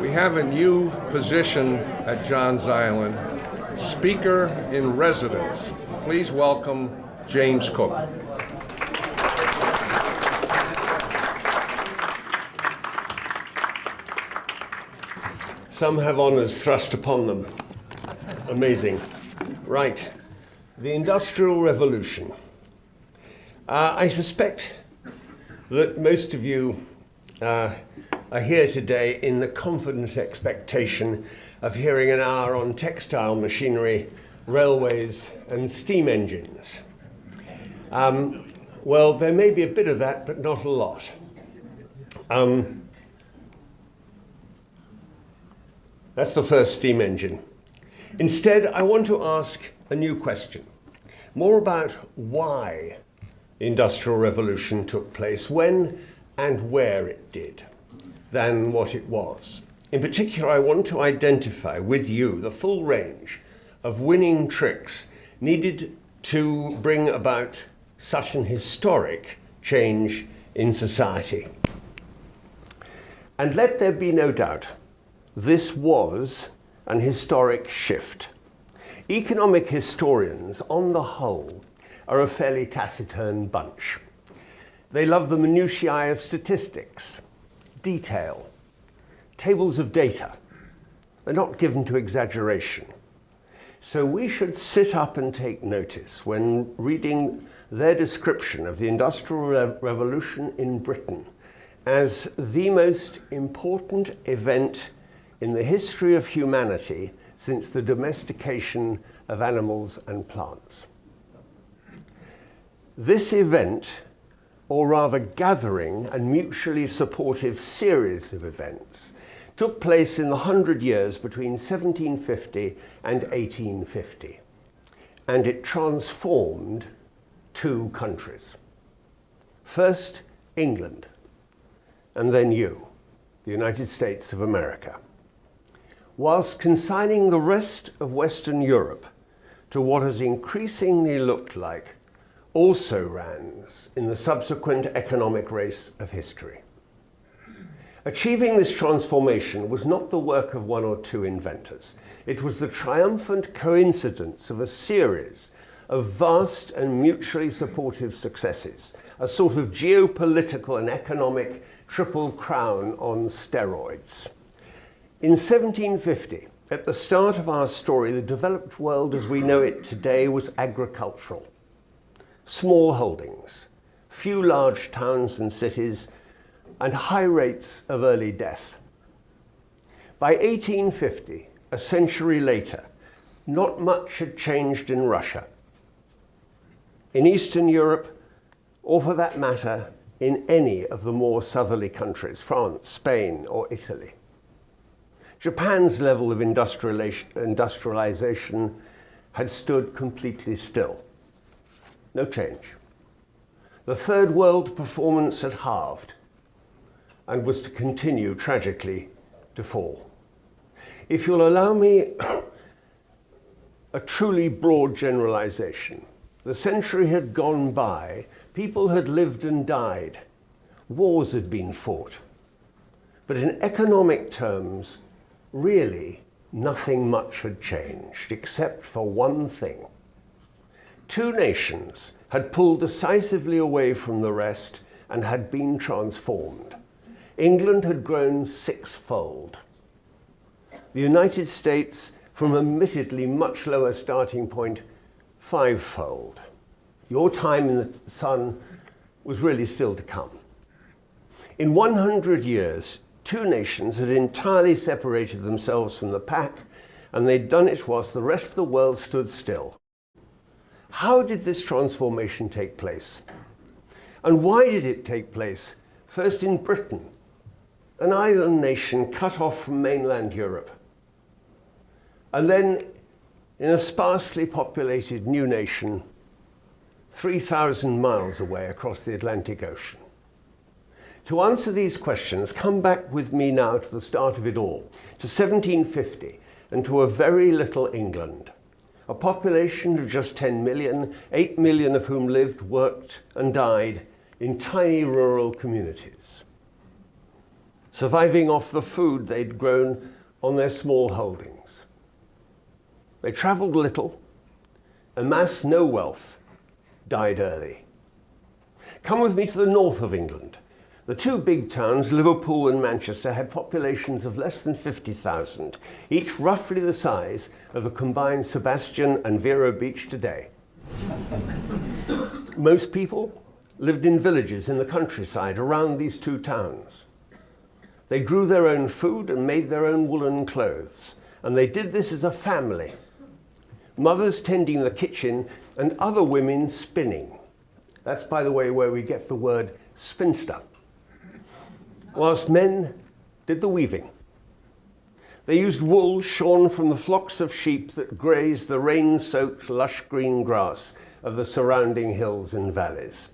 We have a new position at Johns Island, Speaker in Residence. Please welcome James Cooke. Some have honors thrust upon them. Amazing. Right. The Industrial Revolution. I suspect that most of you are here today in the confident expectation of hearing an hour on textile machinery, railways, and steam engines. Well, there may be a bit of that, but not a lot. That's the first steam engine. Instead, I want to ask a new question, more about why the Industrial Revolution took place, when and where it did, than what it was. In particular, I want to identify with you the full range of winning tricks needed to bring about such an historic change in society. And let there be no doubt, this was an historic shift. Economic historians, on the whole, are a fairly taciturn bunch. They love the minutiae of statistics, detail, tables of data. They're not given to exaggeration. So we should sit up and take notice when reading their description of the Industrial Revolution in Britain as the most important event in the history of humanity since the domestication of animals and plants. This event, or rather gathering and mutually supportive series of events, took place in the 100 years between 1750 and 1850, and it transformed two countries. First, England, and then you, the United States of America. Whilst consigning the rest of Western Europe to what has increasingly looked like also-rans in the subsequent economic race of history. Achieving this transformation was not the work of one or two inventors. It was the triumphant coincidence of a series of vast and mutually supportive successes, a sort of geopolitical and economic triple crown on steroids. In 1750, at the start of our story, the developed world as we know it today was agricultural. Small holdings, few large towns and cities, and high rates of early death. By 1850, a century later, not much had changed in Russia, in Eastern Europe, or for that matter, in any of the more southerly countries, France, Spain, or Italy. Japan's level of industrialization had stood completely still. No change. The Third World performance had halved and was to continue tragically to fall. If you'll allow me a truly broad generalization, the century had gone by, people had lived and died, wars had been fought, but in economic terms, really, nothing much had changed, except for one thing. Two nations had pulled decisively away from the rest and had been transformed. England had grown sixfold. The United States, from admittedly much lower starting point, fivefold. Your time in the sun was really still to come. In 100 years, two nations had entirely separated themselves from the pack, and they'd done it whilst the rest of the world stood still. How did this transformation take place? And why did it take place first in Britain, an island nation cut off from mainland Europe, and then in a sparsely populated new nation 3,000 miles away across the Atlantic Ocean? To answer these questions, come back with me now to the start of it all, to 1750, and to a very little England, a population of just 10 million, 8 million of whom lived, worked, and died in tiny rural communities, surviving off the food they'd grown on their small holdings. They travelled little, amassed no wealth, died early. Come with me to the north of England. The two big towns, Liverpool and Manchester, had populations of less than 50,000, each roughly the size of the combined Sebastian and Vero Beach today. Most people lived in villages in the countryside around these two towns. They grew their own food and made their own woolen clothes, and they did this as a family. Mothers tending the kitchen and other women spinning. That's, by the way, where we get the word spinster. Whilst men did the weaving. They used wool shorn from the flocks of sheep that grazed the rain-soaked lush green grass of the surrounding hills and valleys.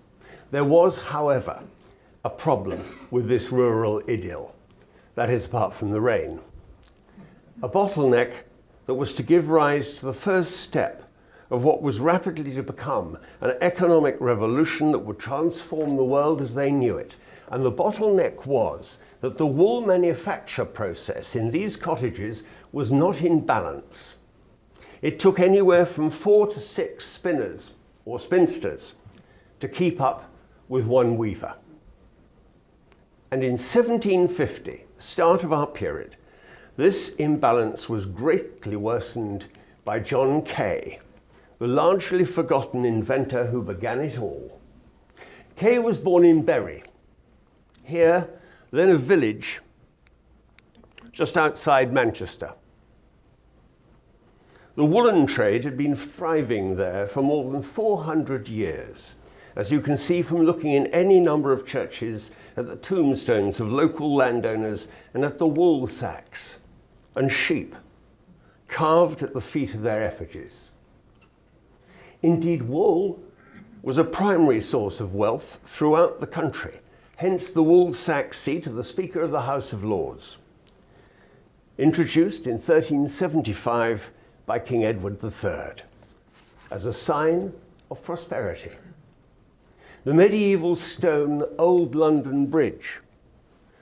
There was, however, a problem with this rural idyll, that is, apart from the rain. A bottleneck that was to give rise to the first step of what was rapidly to become an economic revolution that would transform the world as they knew it. And the bottleneck was that the wool manufacture process in these cottages was not in balance. It took anywhere from 4 to 6 spinners or spinsters to keep up with one weaver. And in 1750, start of our period, this imbalance was greatly worsened by John Cooke, the largely forgotten inventor who began it all. Cooke was born in Bury, here, then a village just outside Manchester. The woolen trade had been thriving there for more than 400 years, as you can see from looking in any number of churches at the tombstones of local landowners and at the wool sacks and sheep carved at the feet of their effigies. Indeed, wool was a primary source of wealth throughout the country, hence the wool sack seat of the Speaker of the House of Lords, introduced in 1375 by King Edward III as a sign of prosperity. The medieval stone Old London Bridge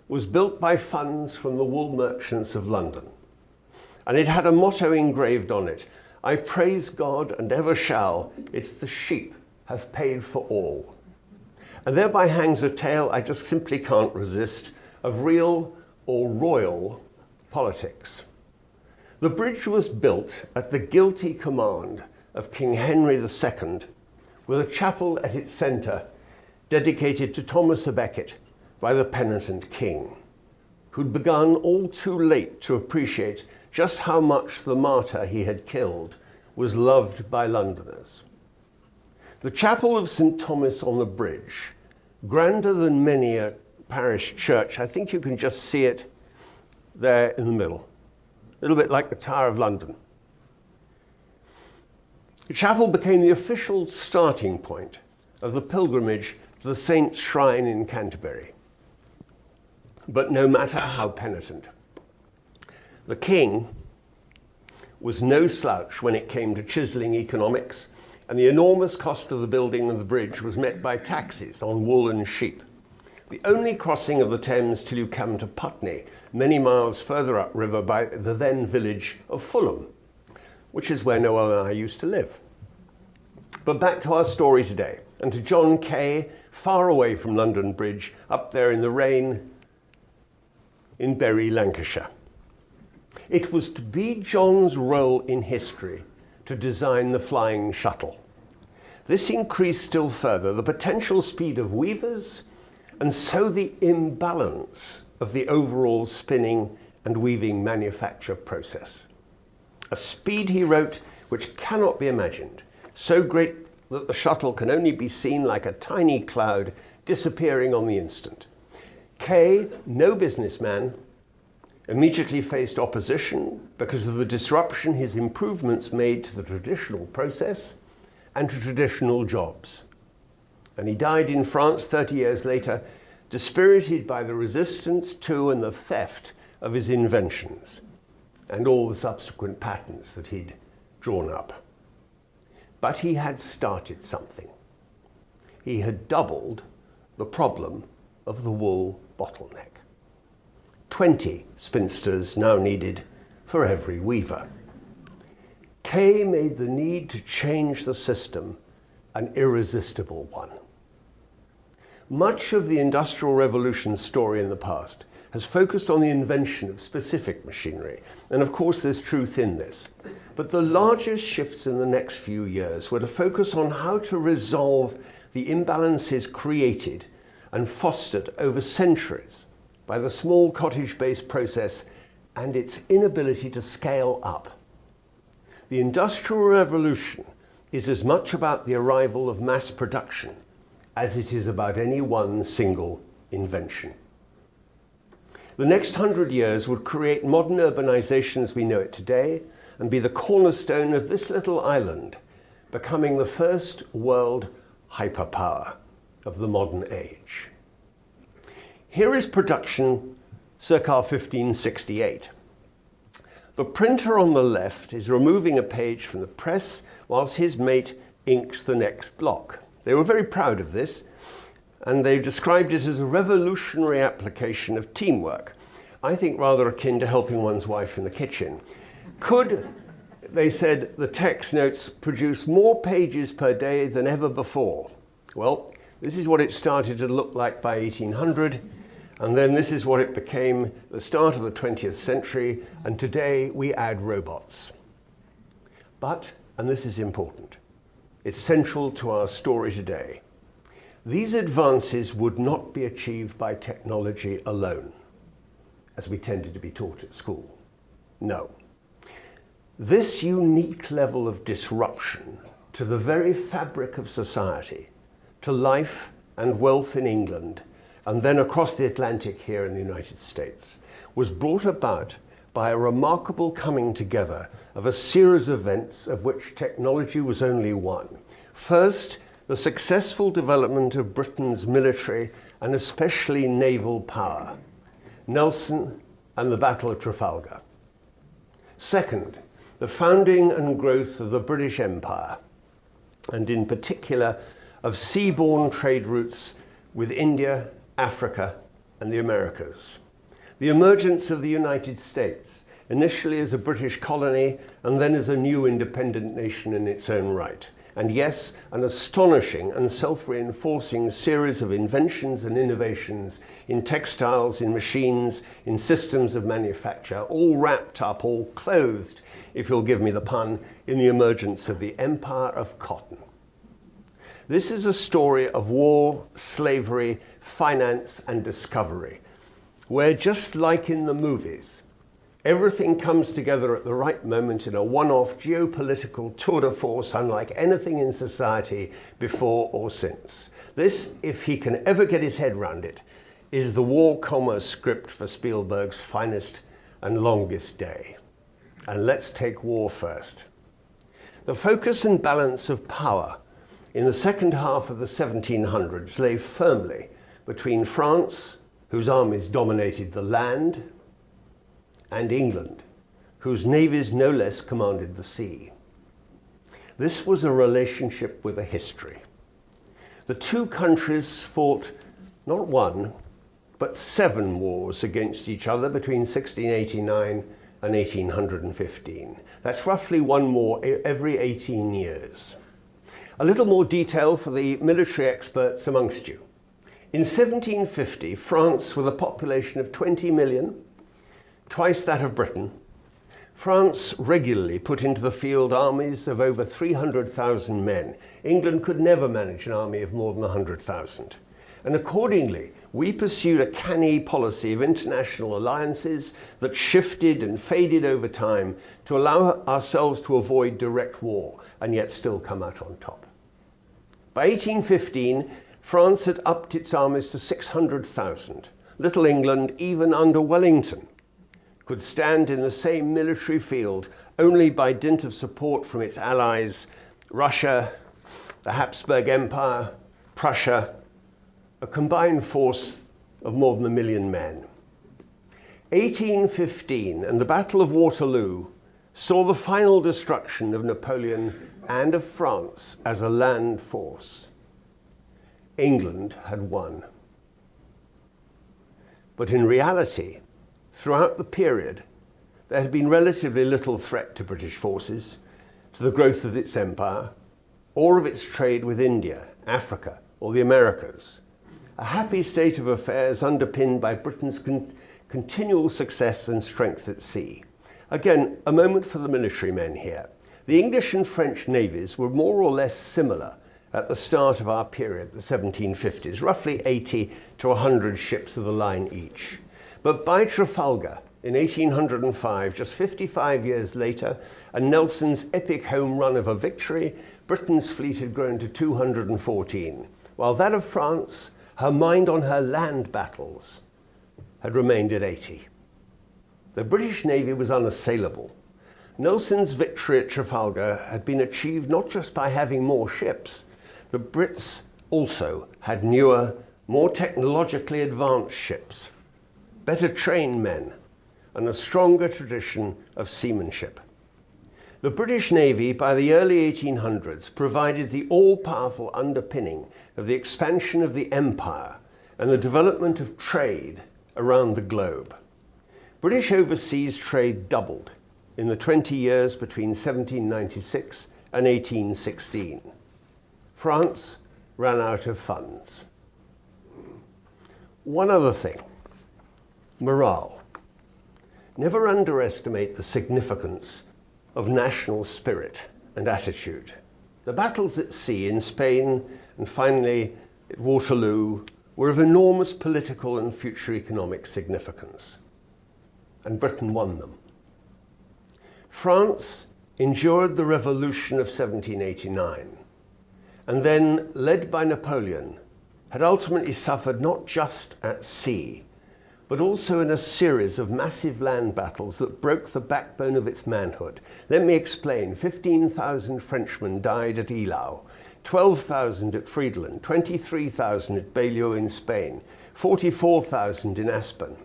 was built by funds from the wool merchants of London, and it had a motto engraved on it: "I praise God and ever shall, it's the sheep have paid for all." And thereby hangs a tale I just simply can't resist of real or royal politics. The bridge was built at the guilty command of King Henry II, with a chapel at its centre dedicated to Thomas à Becket by the penitent king, who'd begun all too late to appreciate just how much the martyr he had killed was loved by Londoners. The chapel of St. Thomas on the Bridge, grander than many a parish church. I think you can just see it there in the middle, a little bit like the Tower of London. The chapel became the official starting point of the pilgrimage to the Saint's Shrine in Canterbury. But no matter how penitent, the king was no slouch when it came to chiseling economics, and the enormous cost of the building of the bridge was met by taxes on wool and sheep. The only crossing of the Thames till you come to Putney, many miles further upriver by the then village of Fulham, which is where Noel and I used to live. But back to our story today, and to John Cooke, far away from London Bridge, up there in the rain in Bury, Lancashire. It was to be John's role in history to design the flying shuttle. This increased still further the potential speed of weavers, and so the imbalance of the overall spinning and weaving manufacture process. A speed, he wrote, which cannot be imagined, so great that the shuttle can only be seen like a tiny cloud disappearing on the instant. Cooke, no businessman, immediately faced opposition because of the disruption his improvements made to the traditional process and to traditional jobs. And he died in France 30 years later, dispirited by the resistance to and the theft of his inventions and all the subsequent patents that he'd drawn up. But he had started something. He had doubled the problem of the wool bottleneck. 20 spinsters now needed for every weaver. Kay made the need to change the system an irresistible one. Much of the Industrial Revolution story in the past has focused on the invention of specific machinery, and of course there's truth in this. But the largest shifts in the next few years were to focus on how to resolve the imbalances created and fostered over centuries by the small cottage-based process and its inability to scale up. The Industrial Revolution is as much about the arrival of mass production as it is about any one single invention. The next 100 years would create modern urbanization as we know it today and be the cornerstone of this little island, becoming the first world hyperpower of the modern age. Here is production circa 1568. The printer on the left is removing a page from the press whilst his mate inks the next block. They were very proud of this, and they described it as a revolutionary application of teamwork. I think rather akin to helping one's wife in the kitchen. Could, they said, the text notes produce more pages per day than ever before? Well, this is what it started to look like by 1800, and then this is what it became at the start of the 20th century, and today we add robots. But, and this is important, it's central to our story today, these advances would not be achieved by technology alone, as we tended to be taught at school. No. This unique level of disruption to the very fabric of society, to life and wealth in England, and then across the Atlantic here in the United States, was brought about by a remarkable coming together of a series of events of which technology was only one. First, the successful development of Britain's military and especially naval power, Nelson and the Battle of Trafalgar. Second, the founding and growth of the British Empire, and in particular of seaborne trade routes with India, Africa, and the Americas. The emergence of the United States, initially as a British colony and then as a new independent nation in its own right. And yes, an astonishing and self-reinforcing series of inventions and innovations in textiles, in machines, in systems of manufacture, all wrapped up, all clothed, if you'll give me the pun, in the emergence of the Empire of Cotton. This is a story of war, slavery, finance, and discovery, where just like in the movies, everything comes together at the right moment in a one-off geopolitical tour de force unlike anything in society before or since. This, if he can ever get his head round it, is the war commerce script for Spielberg's finest and longest day. And let's take war first. The focus and balance of power in the second half of the 1700s lay firmly between France, whose armies dominated the land, and England, whose navies no less commanded the sea. This was a relationship with a history. The two countries fought not one, but 7 wars against each other between 1689 and 1815. That's roughly one more every 18 years. A little more detail for the military experts amongst you. In 1750, France, with a population of 20 million, twice that of Britain, France regularly put into the field armies of over 300,000 men. England could never manage an army of more than 100,000. And accordingly, we pursued a canny policy of international alliances that shifted and faded over time to allow ourselves to avoid direct war and yet still come out on top. By 1815, France had upped its armies to 600,000. Little England, even under Wellington, could stand in the same military field only by dint of support from its allies, Russia, the Habsburg Empire, Prussia, a combined force of more than 1 million men. 1815 and the Battle of Waterloo saw the final destruction of Napoleon and of France as a land force. England had won. But in reality, throughout the period, there had been relatively little threat to British forces, to the growth of its empire, or of its trade with India, Africa, or the Americas. A happy state of affairs underpinned by Britain's continual success and strength at sea. Again, a moment for the military men here. The English and French navies were more or less similar at the start of our period, the 1750s, roughly 80 to 100 ships of the line each. But by Trafalgar in 1805, just 55 years later, and Nelson's epic home run of a victory, Britain's fleet had grown to 214, while that of France, her mind on her land battles, had remained at 80. The British Navy was unassailable. Nelson's victory at Trafalgar had been achieved not just by having more ships. The Brits also had newer, more technologically advanced ships, better trained men, and a stronger tradition of seamanship. The British Navy, by the early 1800s, provided the all-powerful underpinning of the expansion of the empire and the development of trade around the globe. British overseas trade doubled in the 20 years between 1796 and 1816. France ran out of funds. One other thing, morale. Never underestimate the significance of national spirit and attitude. The battles at sea in Spain and finally at Waterloo were of enormous political and future economic significance, and Britain won them. France endured the Revolution of 1789, and then, led by Napoleon, had ultimately suffered not just at sea, but also in a series of massive land battles that broke the backbone of its manhood. Let me explain. 15,000 Frenchmen died at Eylau, 12,000 at Friedland, 23,000 at Bailleul in Spain, 44,000 in Aspen,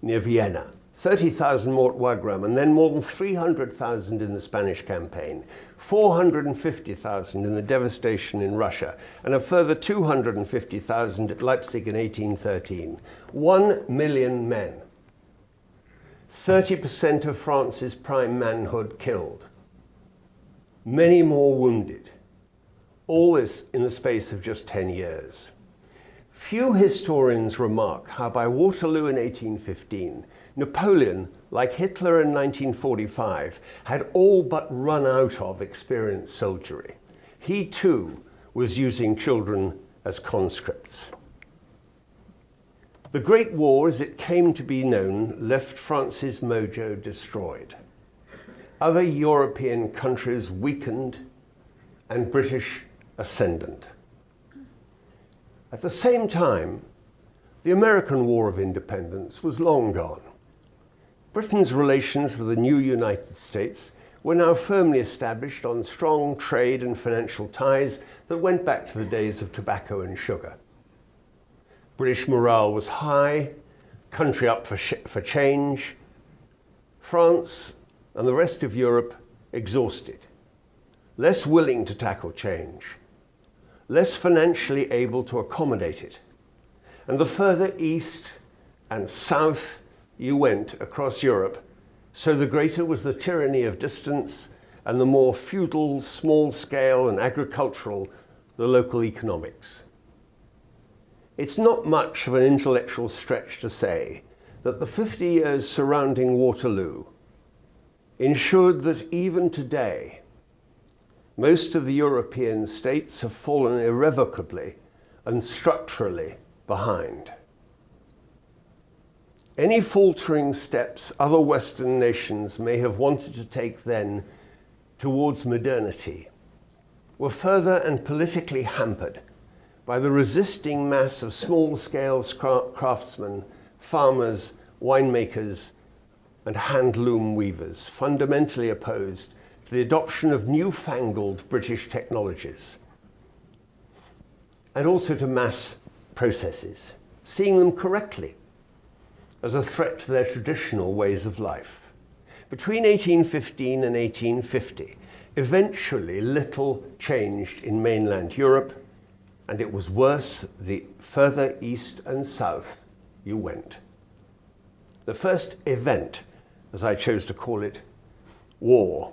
near Vienna, 30,000 more at Wagram, and then more than 300,000 in the Spanish campaign, 450,000 in the devastation in Russia, and a further 250,000 at Leipzig in 1813. 1 million men. 30% of France's prime manhood killed. Many more wounded. All this in the space of just 10 years. Few historians remark how by Waterloo in 1815, Napoleon, like Hitler in 1945, had all but run out of experienced soldiery. He too was using children as conscripts. The Great War, as it came to be known, left France's mojo destroyed. Other European countries weakened and British ascendant. At the same time, the American War of Independence was long gone. Britain's relations with the new United States were now firmly established on strong trade and financial ties that went back to the days of tobacco and sugar. British morale was high, country up for change. France and the rest of Europe exhausted, less willing to tackle change, less financially able to accommodate it. And the further east and south you went across Europe, so the greater was the tyranny of distance and the more feudal, small-scale and agricultural the local economics. It's not much of an intellectual stretch to say that the 50 years surrounding Waterloo ensured that even today, most of the European states have fallen irrevocably and structurally behind. Any faltering steps other Western nations may have wanted to take then towards modernity were further and politically hampered by the resisting mass of small-scale craftsmen, farmers, winemakers, and hand-loom weavers, fundamentally opposed to the adoption of newfangled British technologies, and also to mass processes, seeing them correctly as a threat to their traditional ways of life. Between 1815 and 1850, eventually little changed in mainland Europe, and it was worse the further east and south you went. The first event, as I chose to call it, war,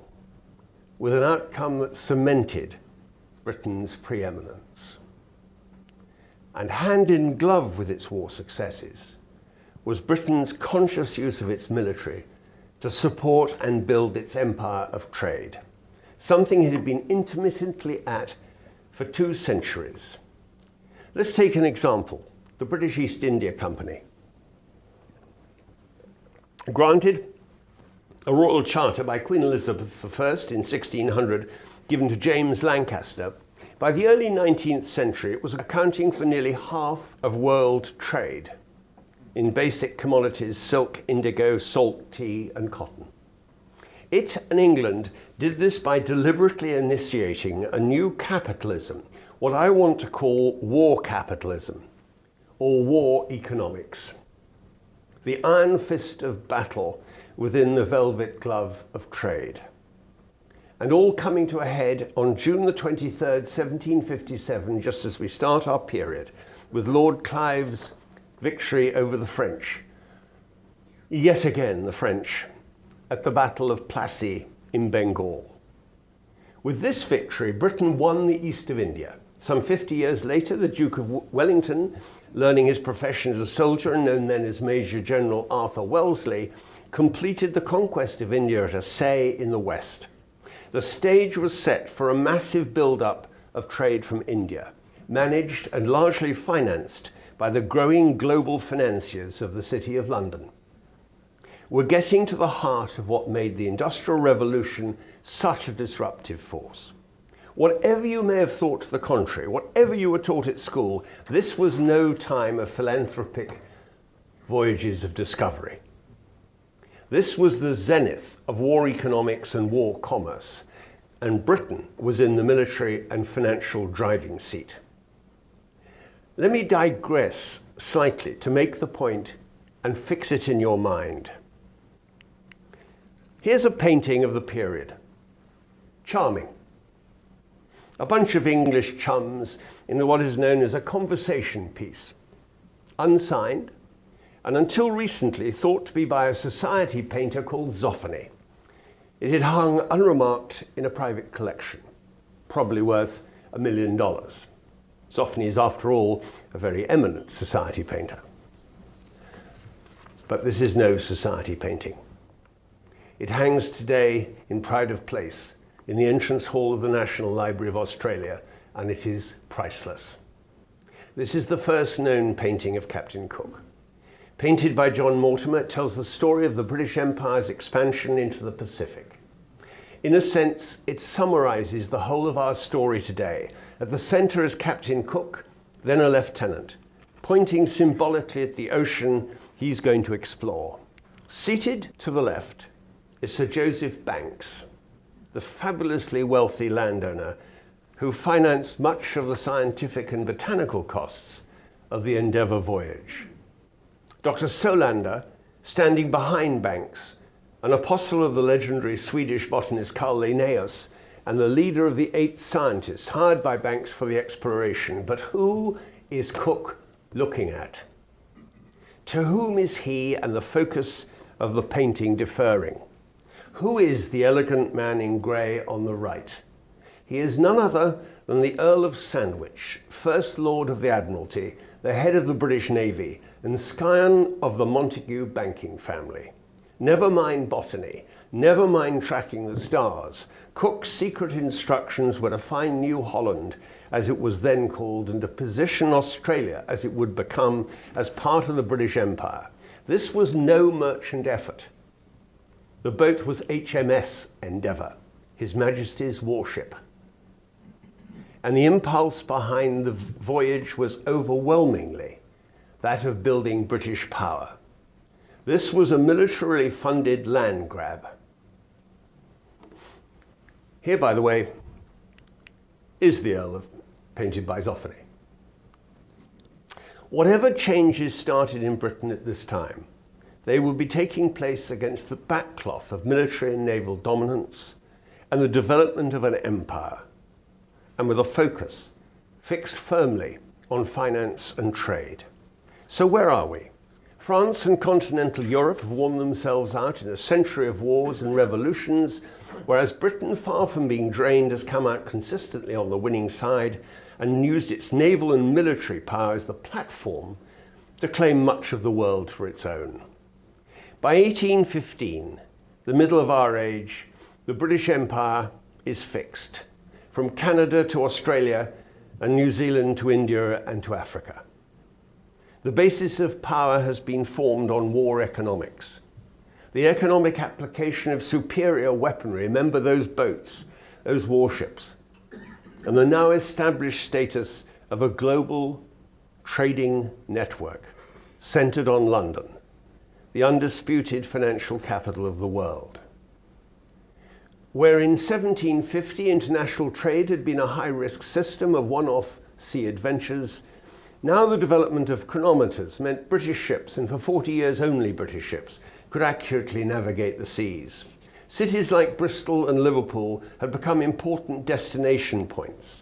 with an outcome that cemented Britain's preeminence. And hand in glove with its war successes was Britain's conscious use of its military to support and build its empire of trade, something it had been intermittently at for 2 centuries. Let's take an example, the British East India Company. Granted a royal charter by Queen Elizabeth I in 1600, given to James Lancaster, by the early 19th century it was accounting for nearly half of world trade in basic commodities, silk, indigo, salt, tea and cotton. It and England did this by deliberately initiating a new capitalism, what I want to call war capitalism, or war economics. The iron fist of battle within the velvet glove of trade. And all coming to a head on June the 23rd, 1757, just as we start our period, with Lord Clive's victory over the French. Yet again, the French at the Battle of Plassey in Bengal. With this victory, Britain won the east of India. Some 50 years later, the Duke of Wellington, learning his profession as a soldier and known then as Major General Arthur Wellesley, completed the conquest of India at Assaye in the west. The stage was set for a massive build-up of trade from India, managed and largely financed by the growing global financiers of the City of London. We're getting to the heart of what made the Industrial Revolution such a disruptive force. Whatever you may have thought to the contrary, whatever you were taught at school, this was no time of philanthropic voyages of discovery. This was the zenith of war economics and war commerce, and Britain was in the military and financial driving seat. Let me digress slightly to make the point and fix it in your mind. Here's a painting of the period. Charming. A bunch of English chums in what is known as a conversation piece. Unsigned, and until recently thought to be by a society painter called Zoffany. It had hung unremarked in a private collection, probably worth $1 million. Zoffany is, after all, a very eminent society painter. But this is no society painting. It hangs today in pride of place in the entrance hall of the National Library of Australia, and it is priceless. This is the first known painting of Captain Cooke. Painted by John Mortimer, it tells the story of the British Empire's expansion into the Pacific. In a sense, it summarizes the whole of our story today. At the center is Captain Cooke, then a lieutenant, pointing symbolically at the ocean he's going to explore. Seated to the left is Sir Joseph Banks, the fabulously wealthy landowner who financed much of the scientific and botanical costs of the Endeavour voyage. Dr. Solander, standing behind Banks, an apostle of the legendary Swedish botanist Carl Linnaeus, and the leader of the 8 scientists hired by Banks for the exploration. But who is Cooke looking at? To whom is he and the focus of the painting deferring? Who is the elegant man in grey on the right? He is none other than the Earl of Sandwich, First Lord of the Admiralty, the head of the British Navy, and scion of the Montagu banking family. Never mind botany, never mind tracking the stars. Cooke's secret instructions were to find New Holland, as it was then called, and to position Australia as it would become as part of the British Empire. This was no merchant effort. The boat was HMS Endeavour, His Majesty's warship. And the impulse behind the voyage was overwhelmingly that of building British power. This was a militarily funded land grab. Here, by the way, is the Earl of, painted by Zoffany. Whatever changes started in Britain at this time, they would be taking place against the backcloth of military and naval dominance and the development of an empire, and with a focus fixed firmly on finance and trade. So where are we? France and continental Europe have worn themselves out in a century of wars and revolutions, whereas Britain, far from being drained, has come out consistently on the winning side and used its naval and military power as the platform to claim much of the world for its own. By 1815, the middle of our age, the British Empire is fixed, from Canada to Australia and New Zealand to India and to Africa. The basis of power has been formed on war economics. The economic application of superior weaponry, remember those boats, those warships, and the now established status of a global trading network centered on London, the undisputed financial capital of the world. Where in 1750 international trade had been a high-risk system of one-off sea adventures, now the development of chronometers meant British ships, and for 40 years only British ships, could accurately navigate the seas. Cities like Bristol and Liverpool had become important destination points.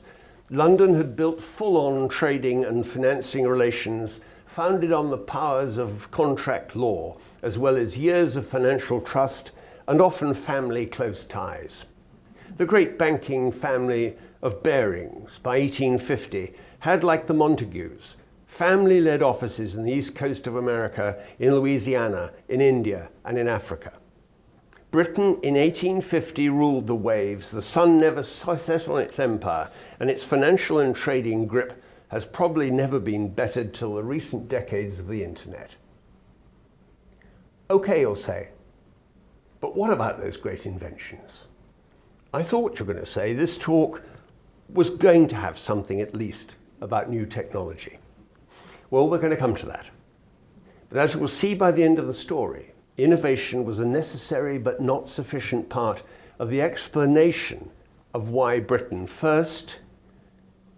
London had built full-on trading and financing relations founded on the powers of contract law, as well as years of financial trust and often family close ties. The great banking family of Barings by 1850 had, like the Montagues, family-led offices in the east coast of America, in Louisiana, in India, and in Africa. Britain in 1850 ruled the waves. The sun never set on its empire, and its financial and trading grip has probably never been bettered till the recent decades of the internet. Okay, you'll say, but what about those great inventions? I thought you were going to say this talk was going to have something at least about new technology. Well, we're going to come to that. But as we'll see by the end of the story, innovation was a necessary but not sufficient part of the explanation of why Britain first,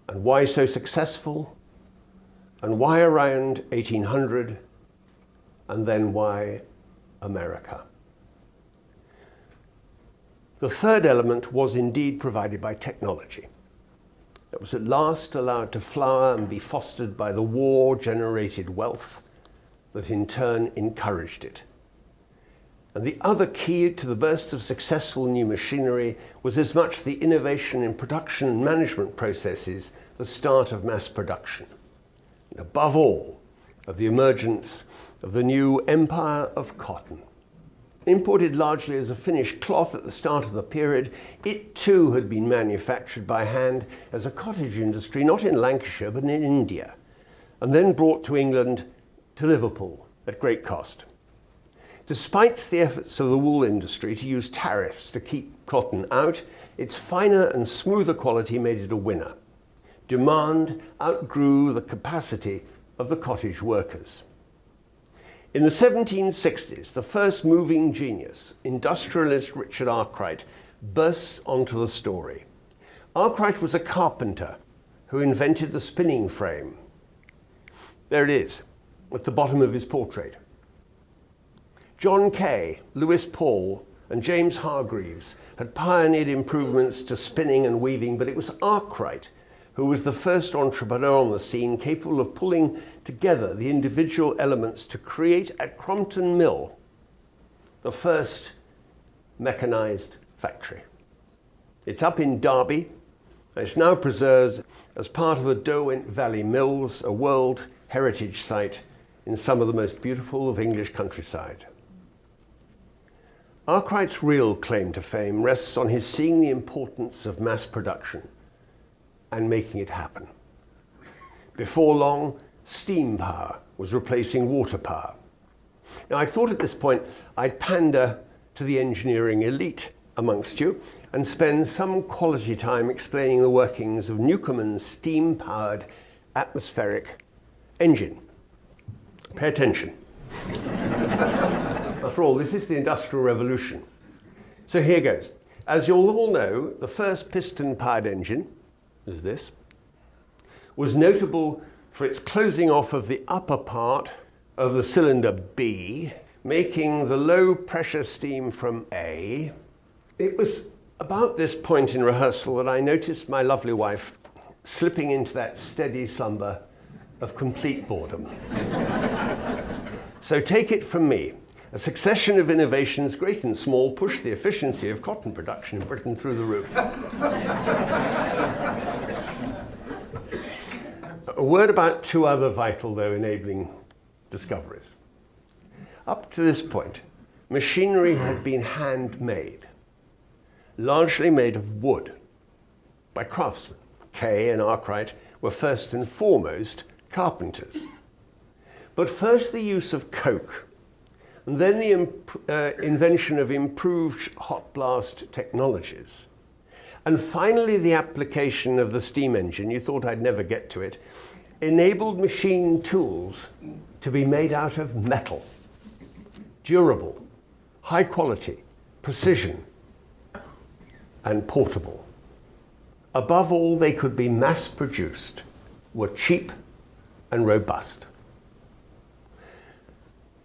and why so successful, and why around 1800, and then why America. The third element was indeed provided by technology. It was at last allowed to flower and be fostered by the war-generated wealth that in turn encouraged it. And the other key to the burst of successful new machinery was as much the innovation in production and management processes, the start of mass production, and above all, of the emergence of the new empire of cotton. Imported largely as a finished cloth at the start of the period, it too had been manufactured by hand as a cottage industry, not in Lancashire but in India, and then brought to England, to Liverpool, at great cost. Despite the efforts of the wool industry to use tariffs to keep cotton out, its finer and smoother quality made it a winner. Demand outgrew the capacity of the cottage workers. In the 1760s, the first moving genius, industrialist Richard Arkwright, burst onto the story. Arkwright was a carpenter who invented the spinning frame. There it is, at the bottom of his portrait. John Kay, Lewis Paul, and James Hargreaves had pioneered improvements to spinning and weaving, but it was Arkwright who was the first entrepreneur on the scene, capable of pulling together the individual elements to create at Crompton Mill the first mechanized factory. It's up in Derby, and it's now preserved as part of the Derwent Valley Mills, a World Heritage Site in some of the most beautiful of English countryside. Arkwright's real claim to fame rests on his seeing the importance of mass production and making it happen. Before long, steam power was replacing water power. Now, I thought at this point I'd pander to the engineering elite amongst you and spend some quality time explaining the workings of Newcomen's steam-powered atmospheric engine. Pay attention. After all, this is the Industrial Revolution. So here goes. As you'll all know, the first piston-powered engine, is this, was notable for its closing off of the upper part of the cylinder B, making the low pressure steam from A. It was about this point in rehearsal that I noticed my lovely wife slipping into that steady slumber of complete boredom. So take it from me. A succession of innovations, great and small, pushed the efficiency of cotton production in Britain through the roof. A word about two other vital, though enabling discoveries. Up to this point, machinery had been handmade, largely made of wood, by craftsmen. Kay and Arkwright were first and foremost carpenters. But first the use of coke, and then the invention of improved hot blast technologies, and finally the application of the steam engine, you thought I'd never get to it, enabled machine tools to be made out of metal, durable, high quality, precision, and portable. Above all, they could be mass produced, were cheap and robust.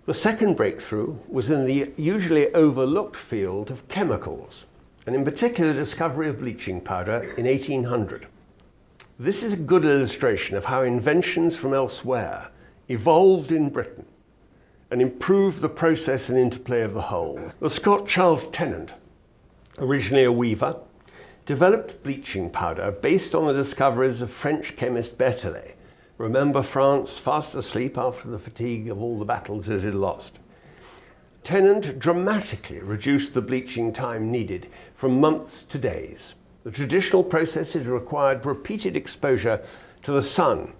The second breakthrough was in the usually overlooked field of chemicals, and in particular the discovery of bleaching powder in 1800. This is a good illustration of how inventions from elsewhere evolved in Britain and improved the process and interplay of the whole. The Scot Charles Tennant, originally a weaver, developed bleaching powder based on the discoveries of French chemist Berthollet. Remember France, fast asleep after the fatigue of all the battles it had lost. Tennant dramatically reduced the bleaching time needed from months to days. The traditional process had required repeated exposure to the sun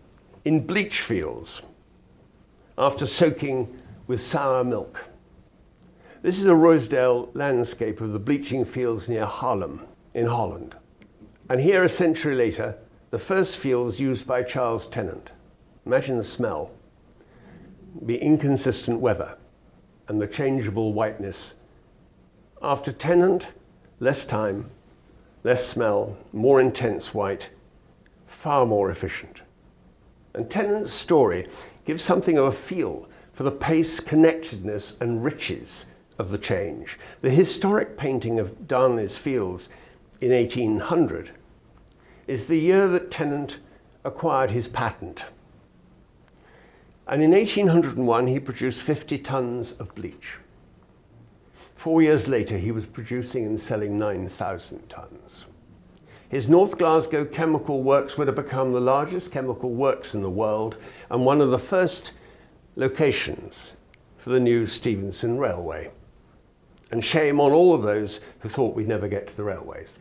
in bleach fields after soaking with sour milk. This is a Rosedale landscape of the bleaching fields near Haarlem in Holland. And here, a century later, the first fields used by Charles Tennant. Imagine the smell, the inconsistent weather, and the changeable whiteness. After Tennant, less time, less smell, more intense white, far more efficient. And Tennant's story gives something of a feel for the pace, connectedness, and riches of the change. The historic painting of Darnley's Fields in 1800 is the year that Tennant acquired his patent. And in 1801, he produced 50 tons of bleach. 4 years later, he was producing and selling 9,000 tons. His North Glasgow chemical works were to become the largest chemical works in the world and one of the first locations for the new Stevenson Railway. And shame on all of those who thought we'd never get to the railways.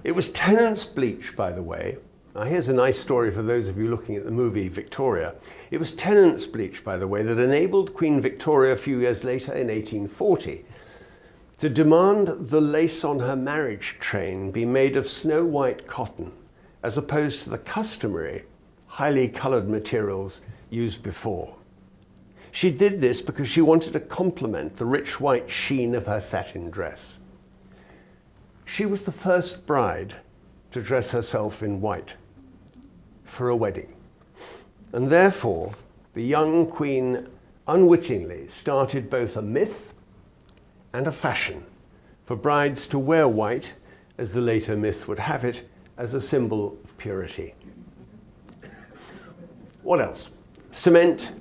It was Tennant's bleach, by the way. Now here's a nice story for those of you looking at the movie Victoria. It was Tennant's bleach, by the way, that enabled Queen Victoria a few years later in 1840 to demand the lace on her marriage train be made of snow-white cotton, as opposed to the customary highly colored materials used before. She did this because she wanted to complement the rich white sheen of her satin dress. She was the first bride to dress herself in white for a wedding. And therefore, the young queen unwittingly started both a myth and a fashion for brides to wear white, as the later myth would have it, as a symbol of purity. What else? Cement,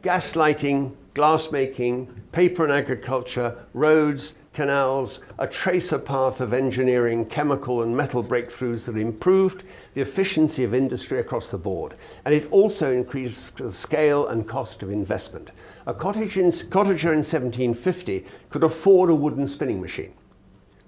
gas lighting, glass making, paper and agriculture, roads, canals, a tracer path of engineering, chemical and metal breakthroughs that improved the efficiency of industry across the board. And it also increased the scale and cost of investment. A cottager in 1750 could afford a wooden spinning machine.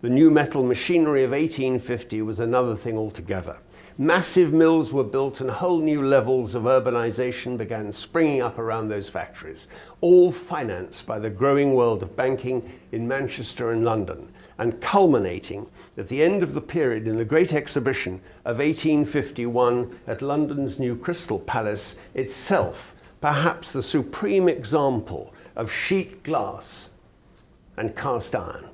The new metal machinery of 1850 was another thing altogether. Massive mills were built and whole new levels of urbanization began springing up around those factories, all financed by the growing world of banking in Manchester and London, and culminating at the end of the period in the Great Exhibition of 1851 at London's new Crystal Palace, itself perhaps the supreme example of sheet glass and cast iron.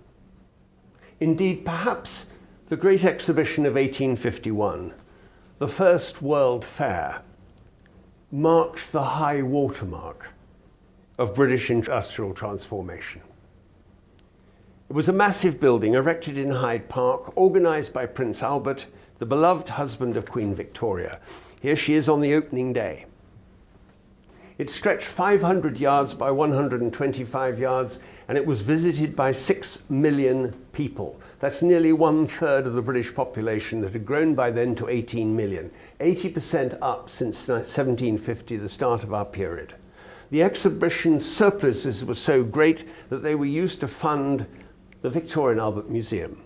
Indeed, perhaps the Great Exhibition of 1851, the first World Fair, marked the high watermark of British industrial transformation. It was a massive building erected in Hyde Park, organised by Prince Albert, the beloved husband of Queen Victoria. Here she is on the opening day. It stretched 500 yards by 125 yards, and it was visited by 6 million people. That's nearly 1/3 of the British population that had grown by then to 18 million, 80% up since 1750, the start of our period. The exhibition's surpluses were so great that they were used to fund the Victoria and Albert Museum.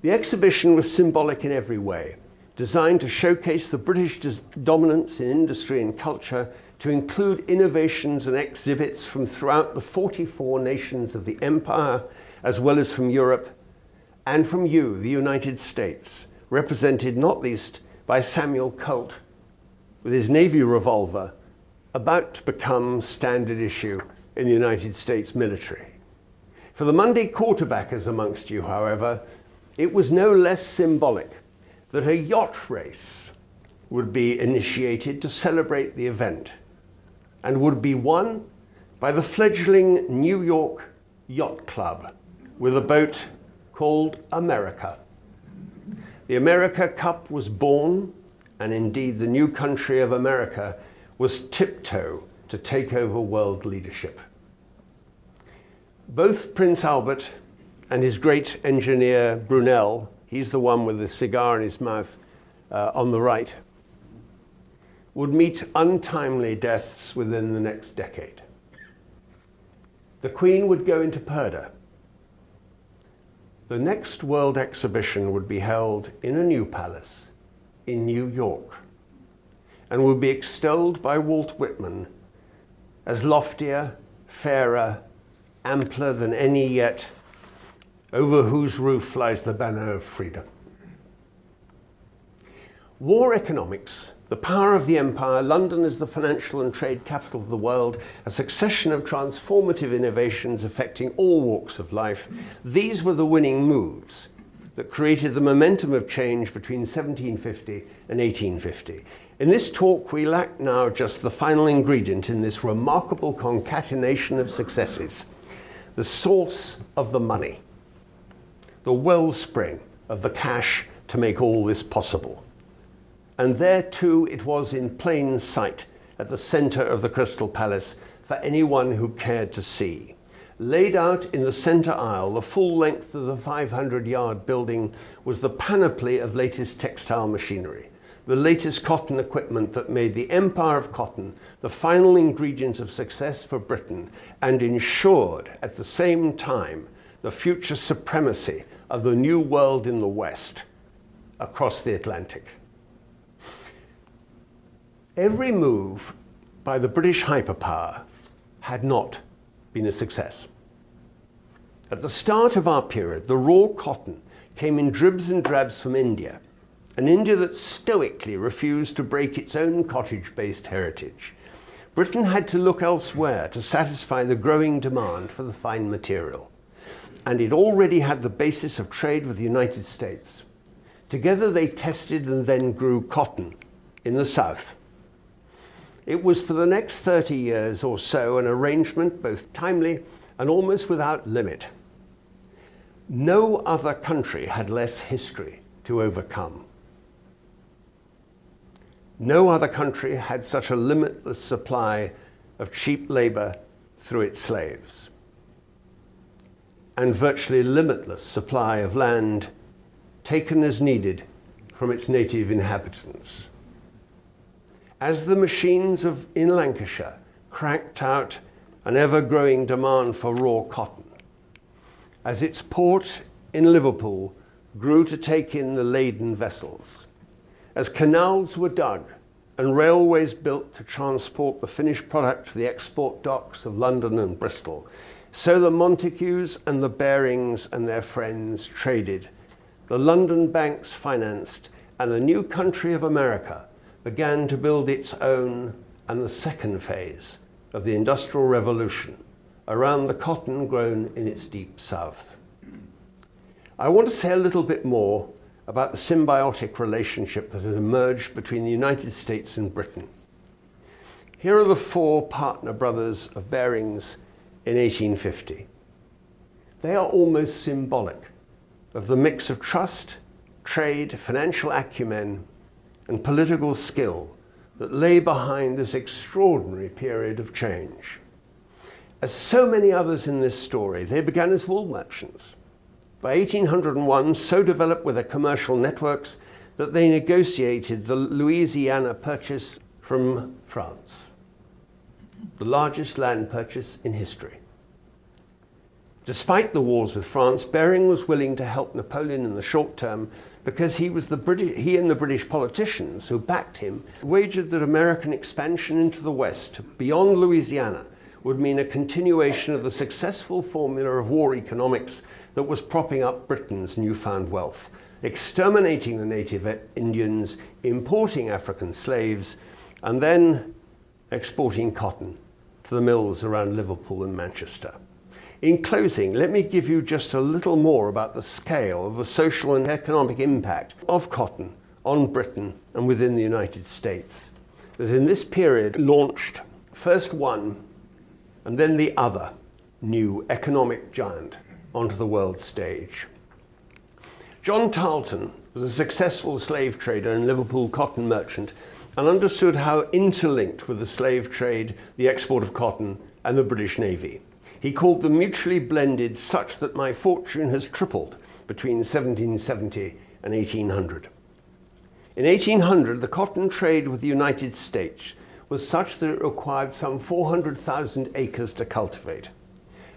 The exhibition was symbolic in every way, designed to showcase the British dominance in industry and culture, to include innovations and exhibits from throughout the 44 nations of the empire, as well as from Europe, and from you, the United States, represented not least by Samuel Colt with his Navy revolver, about to become standard issue in the United States military. For the Monday quarterbackers amongst you, however, it was no less symbolic that a yacht race would be initiated to celebrate the event, and would be won by the fledgling New York Yacht Club with a boat called America. The America Cup was born, and indeed the new country of America was tiptoe to take over world leadership. Both Prince Albert and his great engineer Brunel, he's the one with the cigar in his mouth on the right, would meet untimely deaths within the next decade. The Queen would go into purdah. The next World Exhibition would be held in a new palace in New York, and would be extolled by Walt Whitman as loftier, fairer, ampler than any yet, over whose roof flies the banner of freedom. War economics, the power of the empire, London as the financial and trade capital of the world, a succession of transformative innovations affecting all walks of life, these were the winning moves that created the momentum of change between 1750 and 1850. In this talk, we lack now just the final ingredient in this remarkable concatenation of successes, the source of the money, the wellspring of the cash to make all this possible. And there too it was in plain sight at the center of the Crystal Palace for anyone who cared to see. Laid out in the center aisle, the full length of the 500-yard building, was the panoply of latest textile machinery, the latest cotton equipment that made the empire of cotton the final ingredient of success for Britain, and ensured at the same time the future supremacy of the new world in the West across the Atlantic. Every move by the British hyperpower had not been a success. At the start of our period, the raw cotton came in dribs and drabs from India, an India that stoically refused to break its own cottage-based heritage. Britain had to look elsewhere to satisfy the growing demand for the fine material, and it already had the basis of trade with the United States. Together they tested and then grew cotton in the South. It was for the next 30 years or so an arrangement both timely and almost without limit. No other country had less history to overcome. No other country had such a limitless supply of cheap labor through its slaves, and virtually limitless supply of land taken as needed from its native inhabitants. As the machines in Lancashire cranked out an ever-growing demand for raw cotton, as its port in Liverpool grew to take in the laden vessels, as canals were dug and railways built to transport the finished product to the export docks of London and Bristol, so the Montagues and the Barings and their friends traded, the London banks financed, and the new country of America began to build its own and the second phase of the Industrial Revolution around the cotton grown in its deep south. I want to say a little bit more about the symbiotic relationship that had emerged between the United States and Britain. Here are the four partner brothers of Barings in 1850. They are almost symbolic of the mix of trust, trade, financial acumen, and political skill that lay behind this extraordinary period of change. As so many others in this story, they began as wool merchants. By 1801, so developed were their commercial networks that they negotiated the Louisiana Purchase from France, the largest land purchase in history. Despite the wars with France, Baring was willing to help Napoleon in the short term because he and the British politicians who backed him wagered that American expansion into the West beyond Louisiana would mean a continuation of the successful formula of war economics that was propping up Britain's newfound wealth, exterminating the native Indians, importing African slaves, and then exporting cotton to the mills around Liverpool and Manchester. In closing, let me give you just a little more about the scale of the social and economic impact of cotton on Britain and within the United States, that in this period launched first one and then the other new economic giant onto the world stage. John Tarleton was a successful slave trader and Liverpool cotton merchant and understood how interlinked were the slave trade, the export of cotton, and the British Navy. He called them mutually blended such that my fortune has tripled between 1770 and 1800. In 1800, the cotton trade with the United States was such that it required some 400,000 acres to cultivate.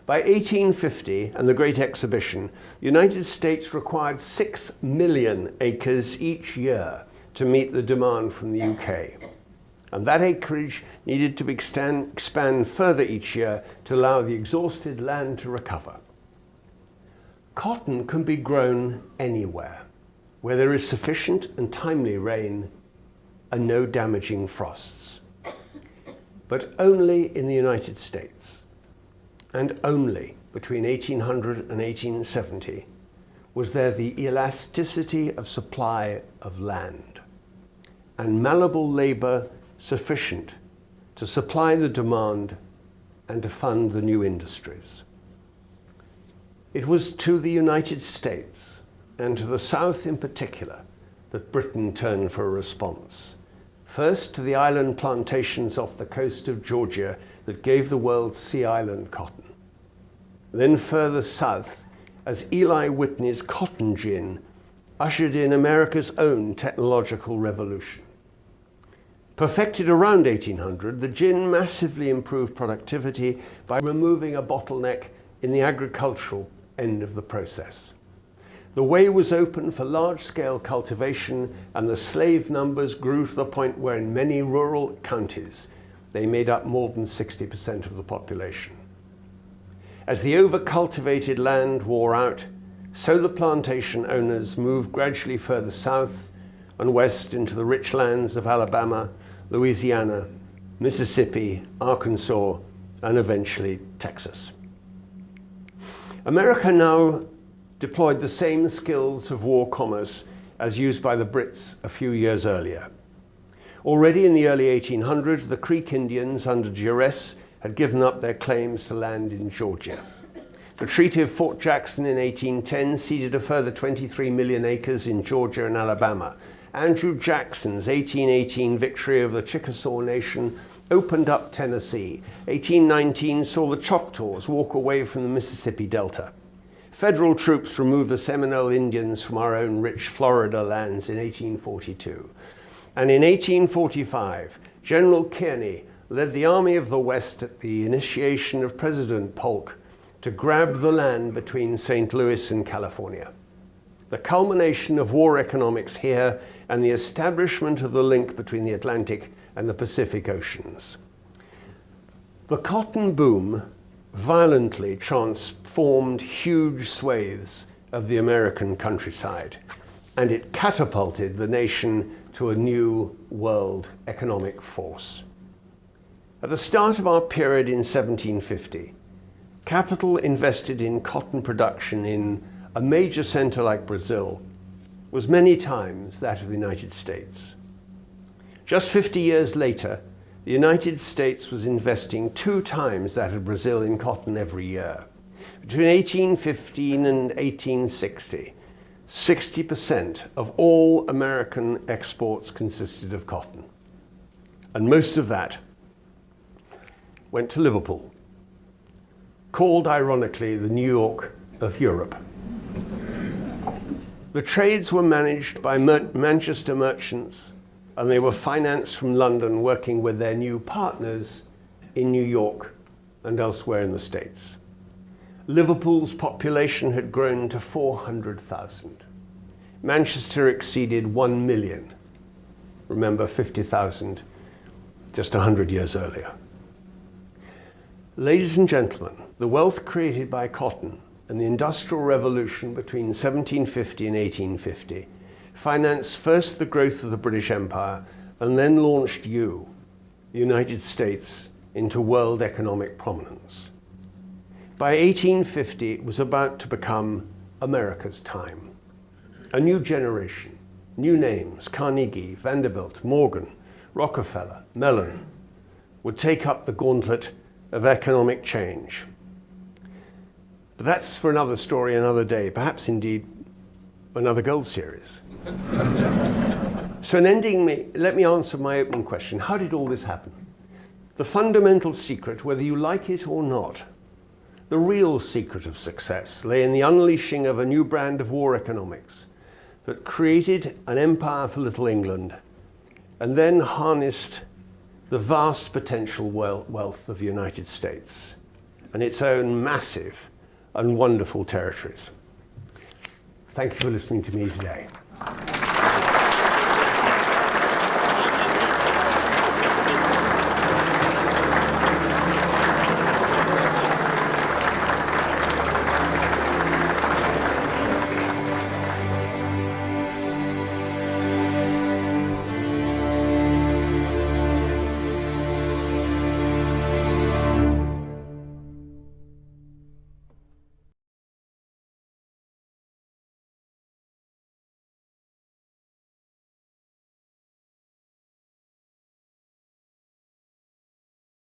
By 1850 and the Great Exhibition, the United States required 6 million acres each year to meet the demand from the UK. And that acreage needed to expand further each year to allow the exhausted land to recover. Cotton can be grown anywhere where there is sufficient and timely rain and no damaging frosts, but only in the United States. And only between 1800 and 1870 was there the elasticity of supply of land and malleable labor sufficient to supply the demand and to fund the new industries. It was to the United States, and to the South in particular, that Britain turned for a response. First to the island plantations off the coast of Georgia that gave the world Sea Island cotton. Then further south, as Eli Whitney's cotton gin ushered in America's own technological revolution. Perfected around 1800, the gin massively improved productivity by removing a bottleneck in the agricultural end of the process. The way was open for large-scale cultivation, and the slave numbers grew to the point where in many rural counties they made up more than 60% of the population. As the over-cultivated land wore out, so the plantation owners moved gradually further south and west into the rich lands of Alabama, Louisiana, Mississippi, Arkansas, and eventually Texas. America now deployed the same skills of war commerce as used by the Brits a few years earlier. Already in the early 1800s, the Creek Indians under duress had given up their claims to land in Georgia. The Treaty of Fort Jackson in 1810 ceded a further 23 million acres in Georgia and Alabama. Andrew Jackson's 1818 victory over the Chickasaw Nation opened up Tennessee. 1819 saw the Choctaws walk away from the Mississippi Delta. Federal troops removed the Seminole Indians from our own rich Florida lands in 1842. And in 1845, General Kearny led the Army of the West at the initiation of President Polk to grab the land between St. Louis and California. The culmination of war economics here and the establishment of the link between the Atlantic and the Pacific Oceans. The cotton boom violently transformed huge swathes of the American countryside, and it catapulted the nation to a new world economic force. At the start of our period in 1750, capital invested in cotton production in a major center like Brazil was many times that of the United States. Just 50 years later, the United States was investing 2 times that of Brazil in cotton every year. Between 1815 and 1860, 60% of all American exports consisted of cotton. And most of that went to Liverpool, called ironically the New York of Europe. The trades were managed by Manchester merchants, and they were financed from London, working with their new partners in New York and elsewhere in the States. Liverpool's population had grown to 400,000. Manchester exceeded 1 million. Remember, 50,000 just 100 years earlier. Ladies and gentlemen, the wealth created by cotton and the Industrial Revolution between 1750 and 1850 financed first the growth of the British Empire and then launched the United States, into world economic prominence. By 1850, it was about to become America's time. A new generation, new names, Carnegie, Vanderbilt, Morgan, Rockefeller, Mellon, would take up the gauntlet of economic change. But that's for another story, another day, perhaps indeed another Gold Series. So in ending, let me answer my opening question. How did all this happen? The fundamental secret, whether you like it or not, the real secret of success lay in the unleashing of a new brand of war economics that created an empire for Little England and then harnessed the vast potential wealth of the United States and its own massive and wonderful territories. Thank you for listening to me today.